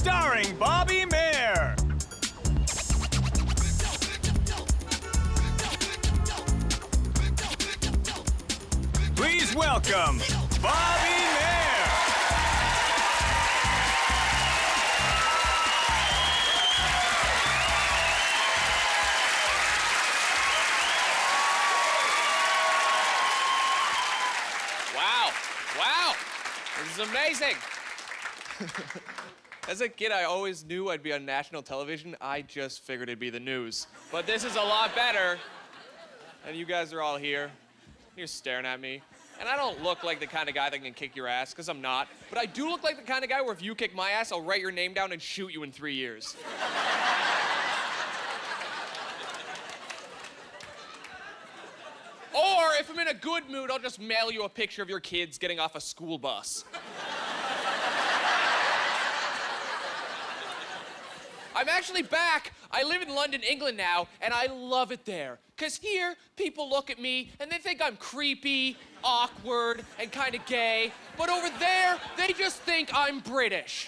starring Bobby Mayer. Please welcome Bobby Mayer. Wow, this is amazing. As a kid, I always knew I'd be on national television. I just figured it'd be the news. But this is a lot better. And you guys are all here. You're staring at me. And I don't look like the kind of guy that can kick your ass, because I'm not. But I do look like the kind of guy where if you kick my ass, I'll write your name down and shoot you in 3 years. Or if I'm in a good mood, I'll just mail you a picture of your kids getting off a school bus. I'm actually back. I live in London, England now, and I love it there. Because here, people look at me and they think I'm creepy, awkward, and kind of gay. But over there, they just think I'm British.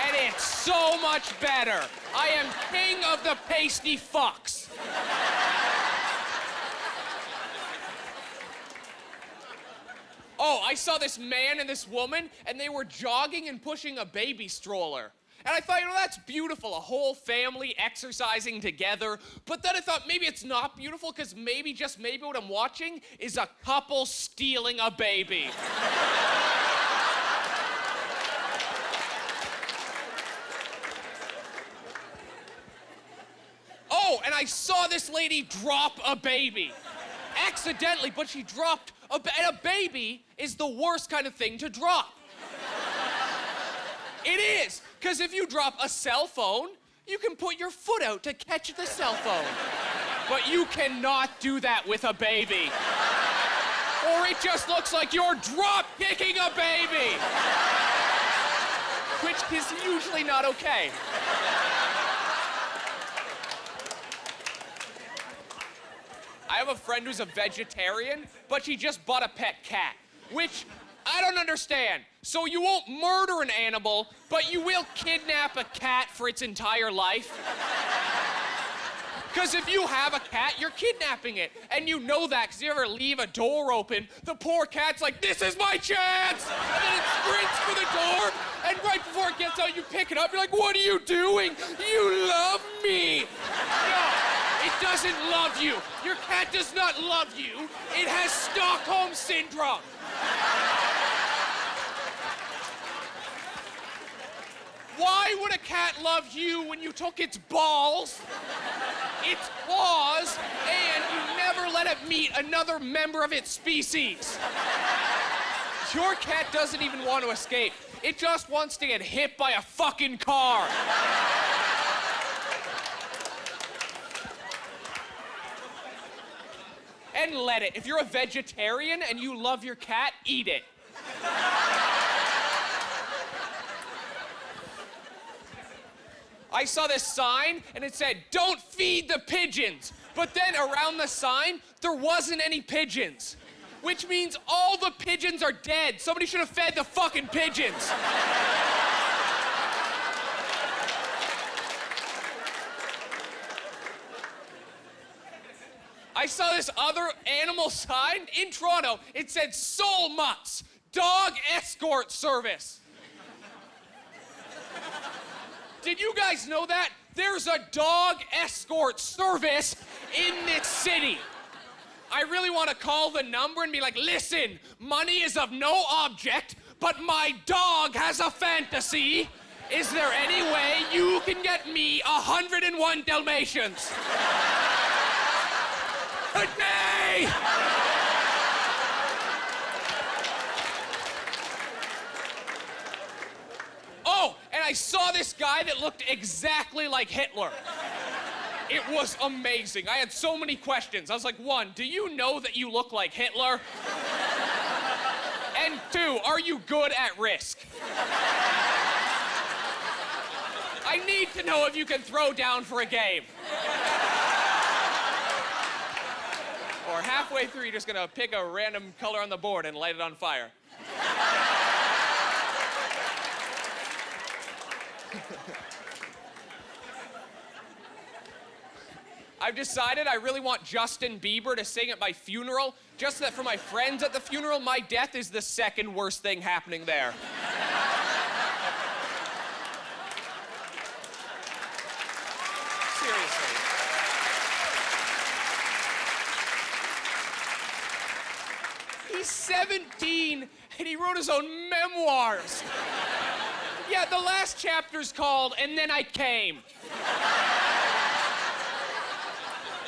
And it's so much better. I am king of the pasty fucks. Oh, I saw this man and this woman, and they were jogging and pushing a baby stroller. And I thought, you know, that's beautiful, a whole family exercising together. But then I thought, maybe it's not beautiful, because maybe, just maybe, what I'm watching is a couple stealing a baby. Oh, and I saw this lady drop a baby. Accidentally, but she dropped and a baby is the worst kind of thing to drop. It is, because if you drop a cell phone, you can put your foot out to catch the cell phone. But you cannot do that with a baby. Or it just looks like you're drop kicking a baby. Which is usually not okay. I have a friend who's a vegetarian, but she just bought a pet cat, which I don't understand. So you won't murder an animal, but you will kidnap a cat for its entire life? Because if you have a cat, you're kidnapping it. And you know that, because you ever leave a door open, the poor cat's like, this is my chance! And then it sprints for the door, and right before it gets out, you pick it up, you're like, what are you doing? You love me! No, it doesn't love you. Your cat does not love you. It has Stockholm Syndrome. Why would a cat love you when you took its balls, its claws, and you never let it meet another member of its species? Your cat doesn't even want to escape. It just wants to get hit by a fucking car. And let it. If you're a vegetarian and you love your cat, eat it. I saw this sign, and it said, don't feed the pigeons. But then around the sign, there wasn't any pigeons. Which means all the pigeons are dead. Somebody should have fed the fucking pigeons. I saw this other animal sign in Toronto. It said, Soul Mutts, dog escort service. Did you guys know that? There's a dog escort service in this city. I really want to call the number and be like, listen, money is of no object, but my dog has a fantasy. Is there any way you can get me 101 Dalmatians? Today! Oh, and I saw this guy that looked exactly like Hitler. It was amazing. I had so many questions. I was like, 1, do you know that you look like Hitler? And 2, are you good at Risk? I need to know if you can throw down for a game. Or halfway through, you're just gonna pick a random color on the board and light it on fire. I've decided I really want Justin Bieber to sing at my funeral, just so that for my friends at the funeral, my death is the second worst thing happening there. Seriously. He's 17 and he wrote his own memoirs. Yeah, the last chapter's called "And Then I Came."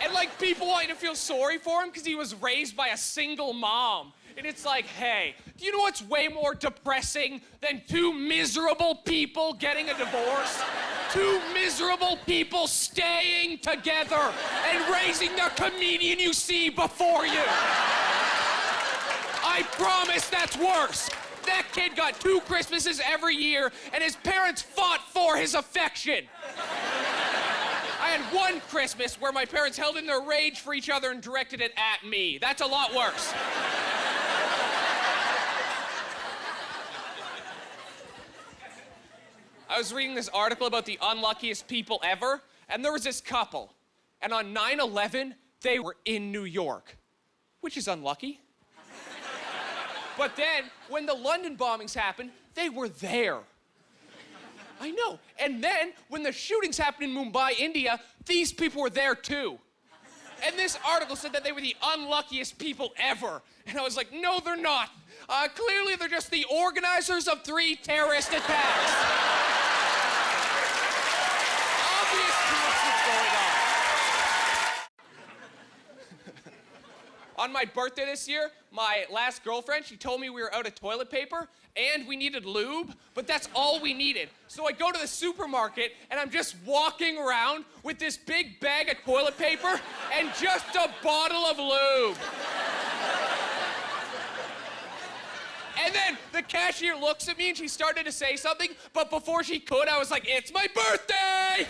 And like people want you to feel sorry for him because he was raised by a single mom. And it's like, hey, do you know what's way more depressing than two miserable people getting a divorce? Two miserable people staying together and raising the comedian you see before you. I promise that's worse. That kid got 2 Christmases every year, and his parents fought for his affection. I had 1 Christmas where my parents held in their rage for each other and directed it at me. That's a lot worse. I was reading this article about the unluckiest people ever, and there was this couple. And on 9/11, they were in New York, which is unlucky. But then, when the London bombings happened, they were there. I know. And then, when the shootings happened in Mumbai, India, these people were there too. And this article said that they were the unluckiest people ever. And I was like, no, they're not. Clearly, they're just the organizers of 3 terrorist attacks. Obviously, what's going on. On my birthday this year, my last girlfriend, she told me we were out of toilet paper and we needed lube, but that's all we needed. So I go to the supermarket and I'm just walking around with this big bag of toilet paper and just a bottle of lube. And then the cashier looks at me and she started to say something, but before she could, I was like, it's my birthday!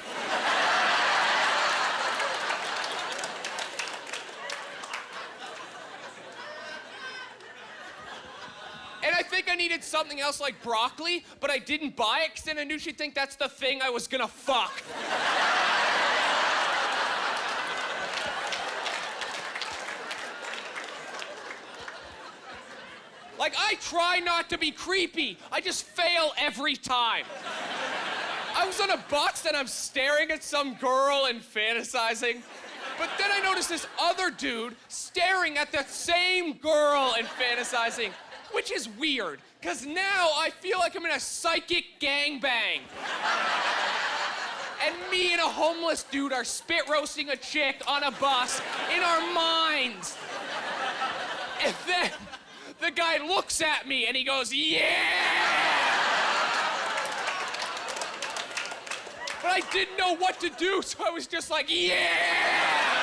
And I think I needed something else like broccoli, but I didn't buy it because then I knew she'd think that's the thing I was gonna fuck. Like, I try not to be creepy. I just fail every time. I was on a bus and I'm staring at some girl and fantasizing. But then I noticed this other dude staring at the same girl and fantasizing. Which is weird, because now I feel like I'm in a psychic gangbang. And me and a homeless dude are spit roasting a chick on a bus in our minds. And then the guy looks at me and he goes, yeah! But I didn't know what to do, so I was just like, yeah!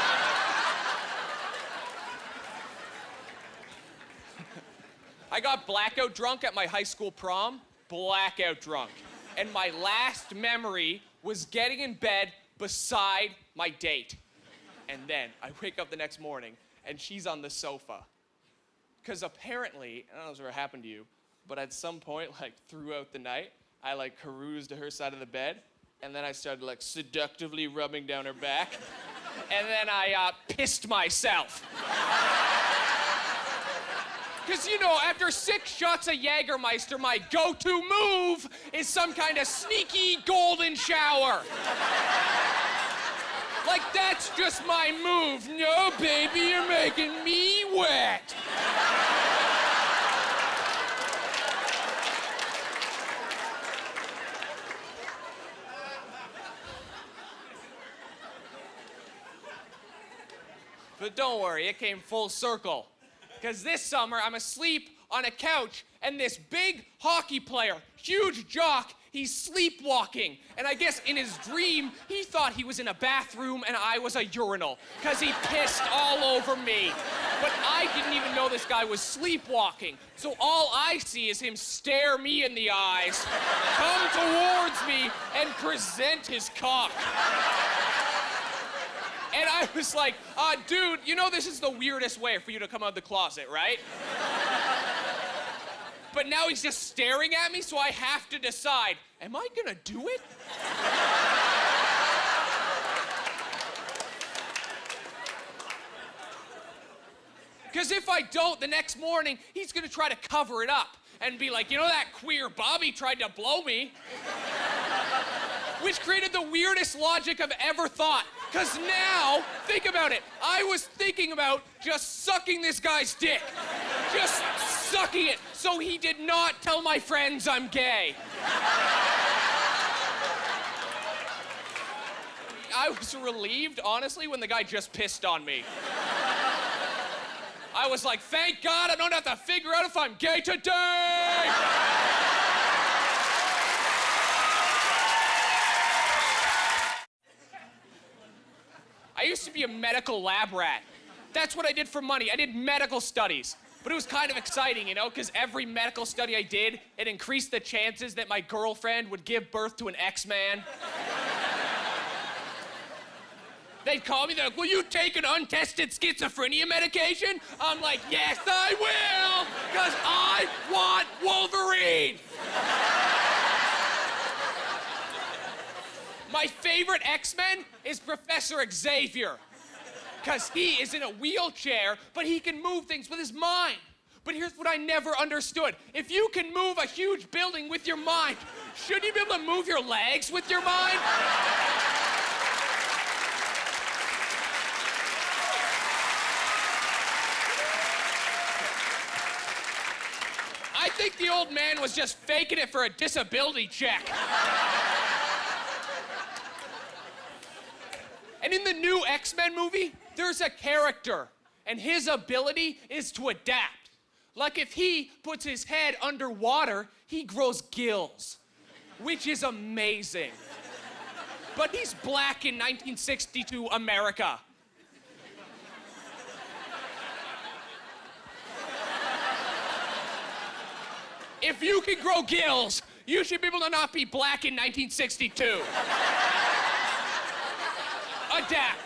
I got blackout drunk at my high school prom, blackout drunk. And my last memory was getting in bed beside my date. And then I wake up the next morning and she's on the sofa. Because apparently, I don't know if it's ever happened to you, but at some point, like throughout the night, I like caroused to her side of the bed and then I started like seductively rubbing down her back. And then I pissed myself. Because, you know, after 6 shots of Jägermeister, my go-to move is some kind of sneaky golden shower. Like, that's just my move. No, baby, you're making me wet. But don't worry, it came full circle. Because this summer, I'm asleep on a couch, and this big hockey player, huge jock, he's sleepwalking. And I guess in his dream, he thought he was in a bathroom and I was a urinal, because he pissed all over me. But I didn't even know this guy was sleepwalking. So all I see is him stare me in the eyes, come towards me, and present his cock. And I was like, dude, you know this is the weirdest way for you to come out of the closet, right? But But now he's just staring at me, so I have to decide, am I gonna do it? Because if I don't, the next morning, he's gonna try to cover it up and be like, you know that queer Bobby tried to blow me? Which created the weirdest logic I've ever thought. Because now, think about it, I was thinking about just sucking this guy's dick. Just sucking it, so he did not tell my friends I'm gay. I was relieved, honestly, when the guy just pissed on me. I was like, thank God I don't have to figure out if I'm gay today! I used to be a medical lab rat. That's what I did for money. I did medical studies. But it was kind of exciting, you know, because every medical study I did, it increased the chances that my girlfriend would give birth to an X-Man. They'd call me, they're like, will you take an untested schizophrenia medication? I'm like, yes, I will, because I want Wolverine. My favorite X-Men is Professor Xavier, because he is in a wheelchair, but he can move things with his mind. But here's what I never understood. If you can move a huge building with your mind, shouldn't you be able to move your legs with your mind? I think the old man was just faking it for a disability check. And in the new X-Men movie, there's a character, and his ability is to adapt. Like if he puts his head underwater, he grows gills, which is amazing. But he's black in 1962 America. If you can grow gills, you should be able to not be black in 1962. Adapt.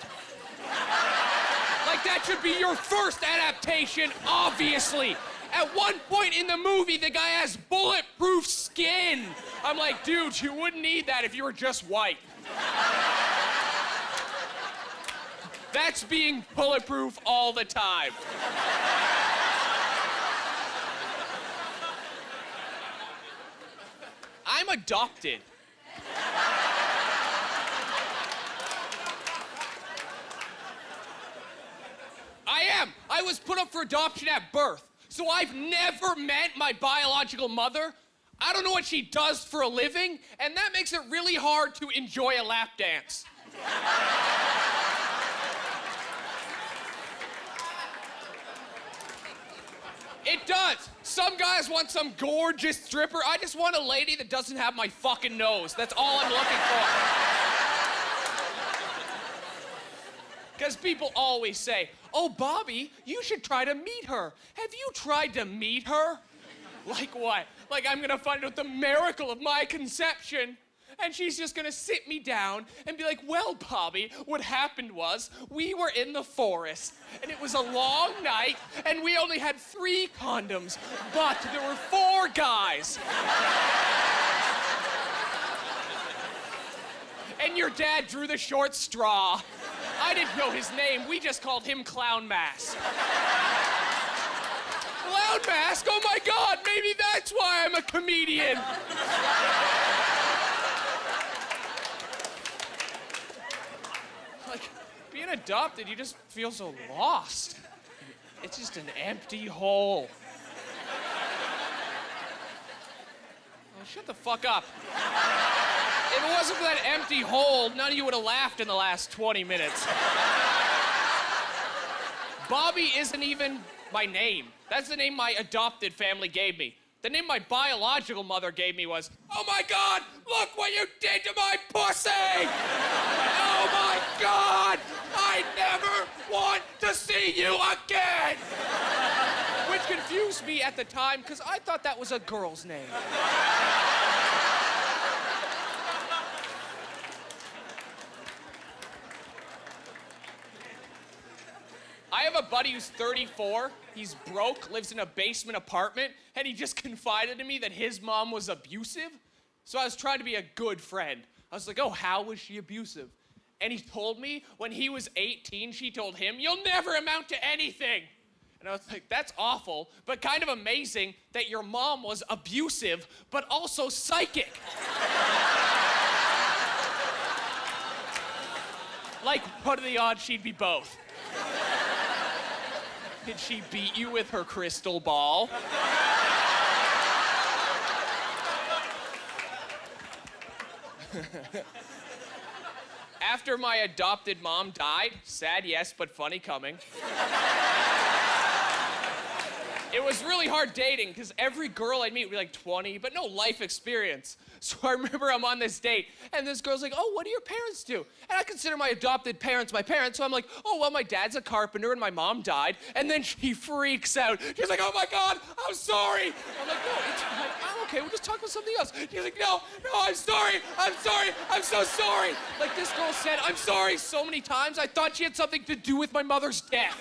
Like that should be your first adaptation, obviously. At one point in the movie, the guy has bulletproof skin. I'm like, dude, you wouldn't need that if you were just white. That's being bulletproof all the time. I'm adopted. I am. I was put up for adoption at birth, so I've never met my biological mother. I don't know what she does for a living, and that makes it really hard to enjoy a lap dance. It does. Some guys want some gorgeous stripper. I just want a lady that doesn't have my fucking nose. That's all I'm looking for. Because people always say, oh, Bobby, you should try to meet her. Have you tried to meet her? Like what? Like I'm gonna find out the miracle of my conception, and she's just gonna sit me down and be like, well, Bobby, what happened was we were in the forest, and it was a long night, and we only had 3 condoms, but there were 4 guys. And your dad drew the short straw. I didn't know his name. We just called him Clown Mask. Clown Mask? Oh my God, maybe that's why I'm a comedian. Like, being adopted, you just feel so lost. It's just an empty hole. Oh, shut the fuck up. If it wasn't for that empty hole, none of you would have laughed in the last 20 minutes. Bobby isn't even my name. That's the name my adopted family gave me. The name my biological mother gave me was, oh my God, look what you did to my pussy! Oh my God, I never want to see you again! Which confused me at the time, because I thought that was a girl's name. I have a buddy who's 34. He's broke, lives in a basement apartment, and he just confided in me that his mom was abusive. So I was trying to be a good friend. I was like, oh, how was she abusive? And he told me when he was 18, she told him, you'll never amount to anything. And I was like, that's awful, but kind of amazing that your mom was abusive, but also psychic. Like, what are the odds she'd be both? Did she beat you with her crystal ball? After my adopted mom died, sad yes, but funny coming. It was really hard dating because every girl I'd meet would be like 20, but no life experience. So I remember I'm on this date and this girl's like, oh, what do your parents do? And I consider my adopted parents my parents, so I'm like, oh, well, my dad's a carpenter and my mom died. And then she freaks out. She's like, oh my God, I'm sorry. I'm like, no, it's fine. I'm okay, we'll just talk about something else. She's like, no, I'm sorry, I'm so sorry. Like this girl said, I'm sorry so many times, I thought she had something to do with my mother's death.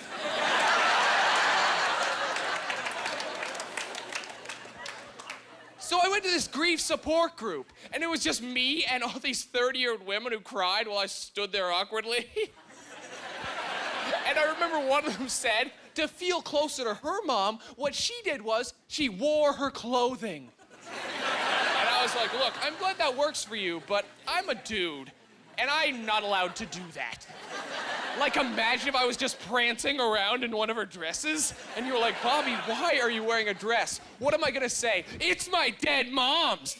So I went to this grief support group, and it was just me and all these 30-year-old women who cried while I stood there awkwardly. And I remember one of them said, to feel closer to her mom, what she did was she wore her clothing. And I was like, look, I'm glad that works for you, but I'm a dude, and I'm not allowed to do that. Like, imagine if I was just prancing around in one of her dresses, and you were like, Bobby, why are you wearing a dress? What am I gonna say? It's my dead mom's.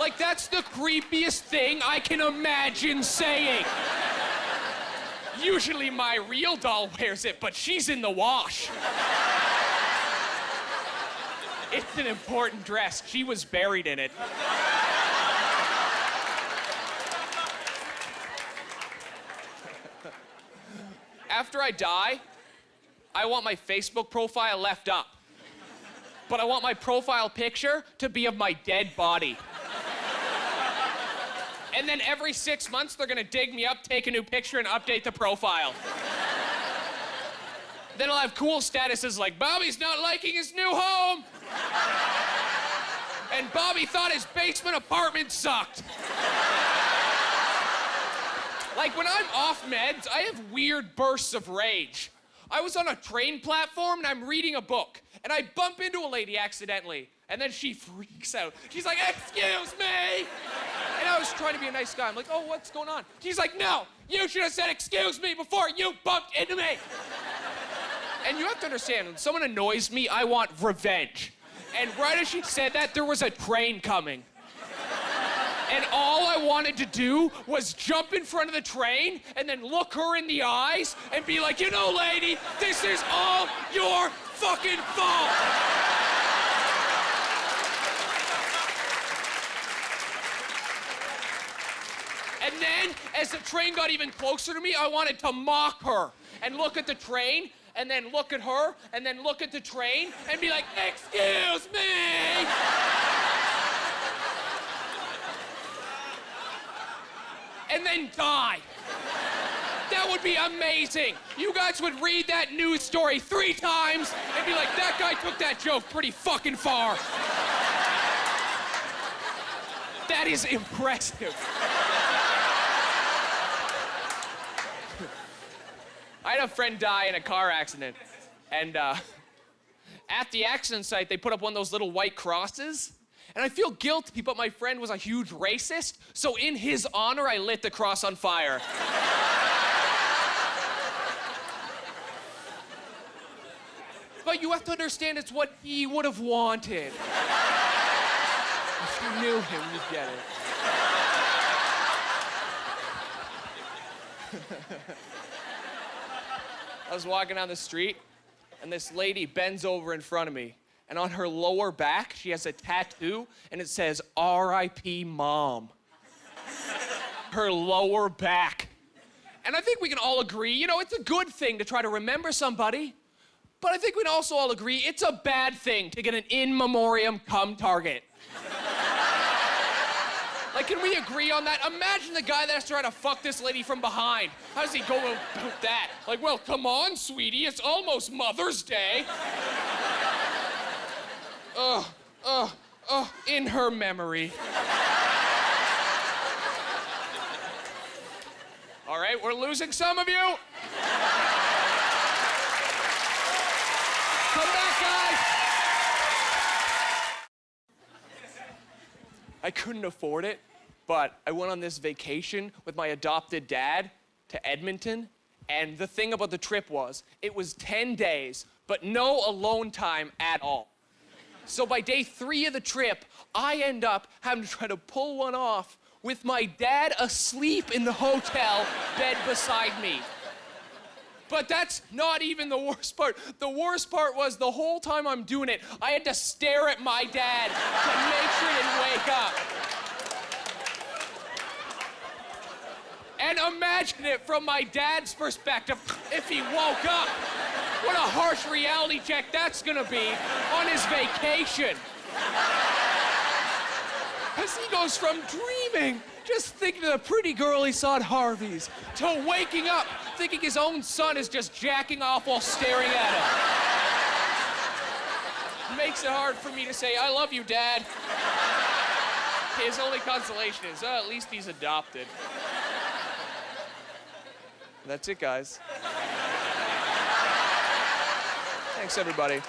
Like, that's the creepiest thing I can imagine saying. Usually my real doll wears it, but she's in the wash. It's an important dress. She was buried in it. After I die, I want my Facebook profile left up. But I want my profile picture to be of my dead body. And then every 6 months, they're gonna dig me up, take a new picture, and update the profile. Then I'll have cool statuses like, Bobby's not liking his new home. And Bobby thought his basement apartment sucked. Like, when I'm off meds, I have weird bursts of rage. I was on a train platform, and I'm reading a book, and I bump into a lady accidentally, and then she freaks out. She's like, excuse me! And I was trying to be a nice guy. I'm like, oh, what's going on? She's like, no, you should have said excuse me before you bumped into me! And you have to understand, when someone annoys me, I want revenge. And right as she said that, there was a train coming. And all I wanted to do was jump in front of the train and then look her in the eyes and be like, you know, lady, this is all your fucking fault. And then, as the train got even closer to me, I wanted to mock her and look at the train and then look at her and then look at the train and be like, excuse me. And then die. That would be amazing. You guys would read that news story 3 times and be like, that guy took that joke pretty fucking far. That is impressive. I had a friend die in a car accident, and at the accident site, they put up one of those little white crosses. And I feel guilty, but my friend was a huge racist, so in his honor, I lit the cross on fire. But you have to understand, it's what he would have wanted. If you knew him, you'd get it. I was walking down the street, and this lady bends over in front of me. And on her lower back, she has a tattoo, and it says, R.I.P. Mom. Her lower back. And I think we can all agree, you know, it's a good thing to try to remember somebody, but I think we'd also all agree it's a bad thing to get an in memoriam cum target. Like, can we agree on that? Imagine the guy that's trying to fuck this lady from behind. How does he go about that? Like, well, come on, sweetie, it's almost Mother's Day. In her memory. All right, we're losing some of you. Come back, guys. I couldn't afford it, but I went on this vacation with my adopted dad to Edmonton, and the thing about the trip was, it was 10 days, but no alone time at all. So by day 3 of the trip, I end up having to try to pull one off with my dad asleep in the hotel bed beside me. But that's not even the worst part. The worst part was the whole time I'm doing it, I had to stare at my dad to make sure he didn't wake up. And imagine it from my dad's perspective if he woke up. What a harsh reality check that's gonna be on his vacation. As he goes from dreaming, just thinking of the pretty girl he saw at Harvey's, to waking up thinking his own son is just jacking off while staring at him. Makes it hard for me to say, I love you, Dad. His only consolation is, at least he's adopted. That's it, guys. Thanks, everybody.